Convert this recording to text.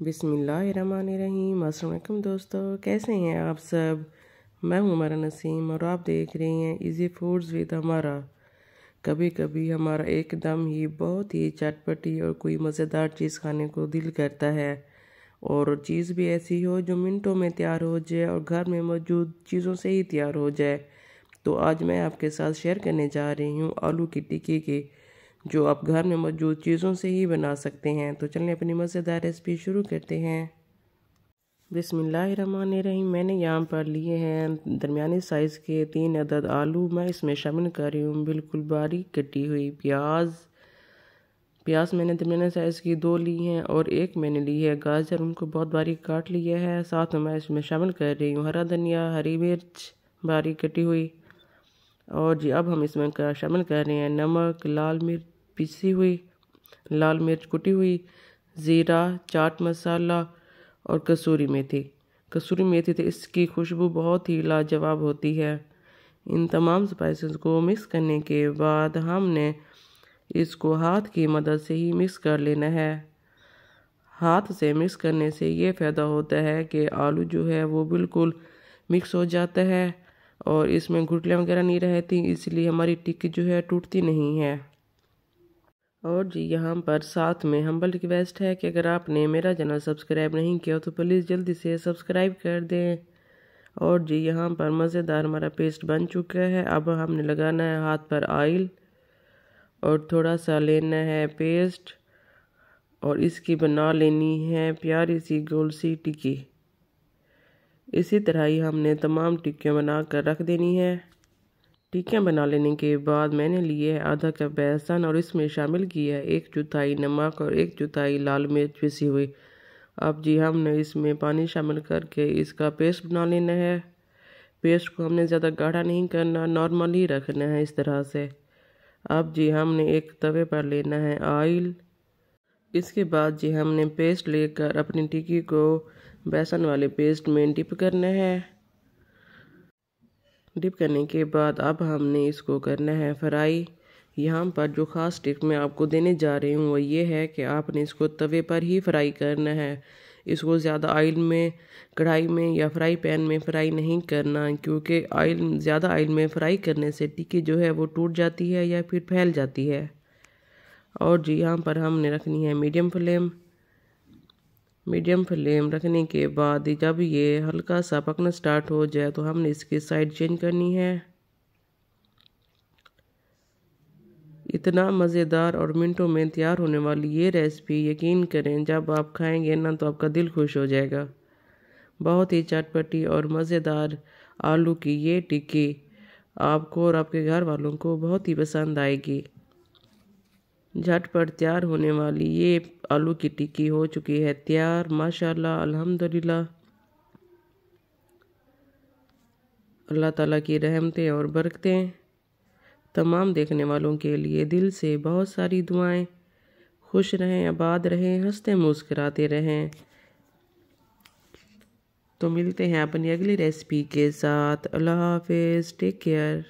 बिस्मिल्लाहिर्रहमानिर्रहीम। अस्सलाम वालेकुम दोस्तों, कैसे हैं आप सब। मैं हूं हमारा नसीम और आप देख रहे हैं इजी फूड्स विद हमारा। कभी कभी हमारा एकदम ही बहुत ही चटपटी और कोई मज़ेदार चीज़ खाने को दिल करता है, और चीज़ भी ऐसी हो जो मिनटों में तैयार हो जाए और घर में मौजूद चीज़ों से ही तैयार हो जाए। तो आज मैं आपके साथ शेयर करने जा रही हूँ आलू की टिक्की की, जो आप घर में मौजूद चीज़ों से ही बना सकते हैं। तो चलिए अपनी मज़ेदार रेसिपी शुरू करते हैं। बिस्मिल्लाहिर्रहमानिर्रहीम। मैंने यहाँ पर लिए हैं दरमियानी साइज़ के 3 अदद आलू। मैं इसमें शामिल कर रही हूँ बिल्कुल बारीक कटी हुई प्याज मैंने दरमियानी साइज़ की 2 ली हैं, और एक मैंने ली है गाजर, उनको बहुत बारीक काट लिया है। साथ में मैं इसमें शामिल कर रही हूँ हरा धनिया, हरी मिर्च बारीक कटी हुई, और जी अब हम इसमें शामिल कर रहे हैं नमक, लाल मिर्च पिसी हुई, लाल मिर्च कुटी हुई, ज़ीरा, चाट मसाला और कसूरी मेथी तो इसकी खुशबू बहुत ही लाजवाब होती है। इन तमाम स्पाइसेस को मिक्स करने के बाद हमने इसको हाथ की मदद से ही मिक्स कर लेना है। हाथ से मिक्स करने से ये फ़ायदा होता है कि आलू जो है वो बिल्कुल मिक्स हो जाता है और इसमें गुठलियाँ वगैरह नहीं रहती, इसलिए हमारी टिक्की जो है टूटती नहीं है। और जी यहाँ पर साथ में हम्बल रिक्वेस्ट है कि अगर आपने मेरा चैनल सब्सक्राइब नहीं किया तो प्लीज़ जल्दी से सब्सक्राइब कर दें। और जी यहाँ पर मज़ेदार हमारा पेस्ट बन चुका है। अब हमने लगाना है हाथ पर ऑयल और थोड़ा सा लेना है पेस्ट, और इसकी बना लेनी है प्यारी सी गोल सी टिक्की। इसी तरह ही हमने तमाम टिक्कियाँ बना कर रख देनी है। टिक्कियाँ बना लेने के बाद मैंने लिए है आधा कप बेसन, और इसमें शामिल किया है 1/4 नमक और 1/4 लाल मिर्च पिसी हुई। अब जी हमने इसमें पानी शामिल करके इसका पेस्ट बना लेना है। पेस्ट को हमने ज़्यादा गाढ़ा नहीं करना, नॉर्मल ही रखना है इस तरह से। अब जी हमने एक तवे पर लेना है ऑयल। इसके बाद जी हमने पेस्ट लेकर अपनी टिक्की को बेसन वाले पेस्ट में डिप करना है। डिप करने के बाद अब हमने इसको करना है फ्राई। यहाँ पर जो ख़ास टिप मैं आपको देने जा रही हूँ वो ये है कि आपने इसको तवे पर ही फ्राई करना है। इसको ज़्यादा ऑयल में, कढ़ाई में या फ्राई पैन में फ्राई नहीं करना, क्योंकि ज़्यादा ऑयल में फ्राई करने से टिक्की जो है वो टूट जाती है या फिर फैल जाती है। और जी यहाँ पर हमने रखनी है मीडियम फ्लेम रखने के बाद जब ये हल्का सा पकना स्टार्ट हो जाए तो हमने इसकी साइड चेंज करनी है। इतना मज़ेदार और मिनटों में तैयार होने वाली ये रेसिपी यकीन करें जब आप खाएंगे ना तो आपका दिल खुश हो जाएगा। बहुत ही चटपटी और मज़ेदार आलू की ये टिक्की आपको और आपके घर वालों को बहुत ही पसंद आएगी। झटपट तैयार होने वाली ये आलू की टिक्की हो चुकी है तैयार। माशाल्लाह, अल्हम्दुलिल्लाह। अल्लाह ताला की रहमतें और बरकतें तमाम देखने वालों के लिए दिल से बहुत सारी दुआएं। खुश रहें, आबाद रहें, हंसते मुस्कुराते रहें। तो मिलते हैं अपनी अगली रेसिपी के साथ। अल्लाह हाफिज़, टेक केयर।